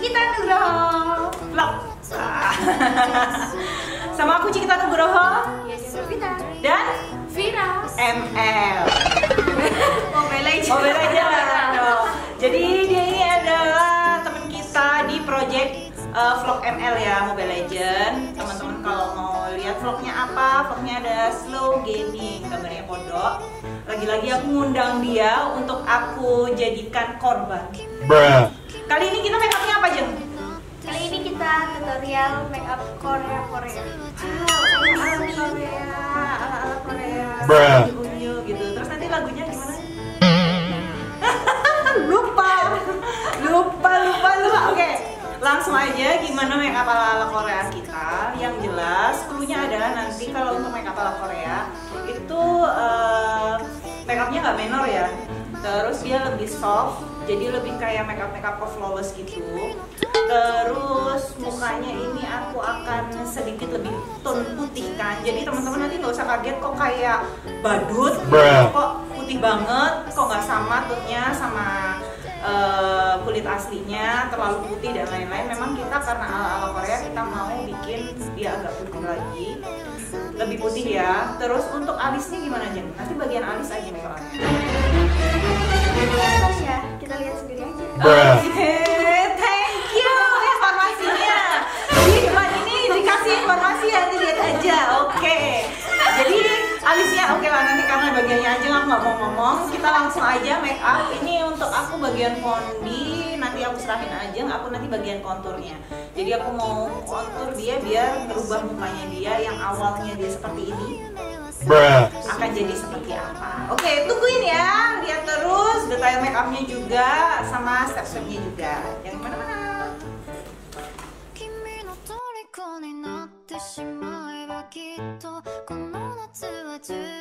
Cikita Nugroho Vlog. Sama aku Cikita Nugroho dan Vira ML. Mobile Legends. Mobile Legends. Jadi dia ini adalah teman kita di project vlog ML ya, Mobile Legends. Teman-teman kalau mau lihat vlognya apa, vlognya ada slow gaming, gambarnya kodok. Lagi-lagi aku ngundang dia untuk aku jadikan korban. Bruh. Kali ini kita make upnya apa, Jeng? Kali ini kita tutorial makeup Korea. Ala-ala Korea, ala-ala Korea. Bruh. Unyu gitu. Terus nanti lagunya gimana? lupa. Oke, langsung aja gimana make up ala-ala Korea kita. Yang jelas, cluenya adalah nanti kalau untuk make up ala Korea itu make upnya nggak menor ya. Terus dia lebih soft, jadi lebih kayak makeup flawless gitu. Terus mukanya ini aku akan sedikit lebih tone putih kan. Jadi teman-teman nanti nggak usah kaget kok kayak badut, Bruh. kok putih banget, kok nggak sama tone-nya sama kulit aslinya, terlalu putih dan lain-lain. Memang kita karena ala-ala Korea kita mau bikin dia agak putih lagi, lebih putih ya. Terus untuk alisnya gimana Jen? Nanti bagian alis aja make-upnya. Terus ya, kita lihat sendiri aja. Bruh. Oke, thank you informasinya. Di depan ini dikasih informasi ya, nanti lihat aja. Oke. Jadi alisnya oke lah, nanti karena bagiannya aja aku nggak mau ngomong. Kita langsung aja make up. Ini untuk aku bagian fondi, nanti aku serahin aja. Aku nanti bagian konturnya. Jadi aku mau kontur dia biar merubah mukanya dia yang awalnya dia seperti ini Bruh. akan jadi seperti apa. Oke, tungguin ya. Lihat terus detail make upnya juga sama step-stepnya juga. Jangan kemana-mana. 君の虜になってしまえばきっとこの夏は充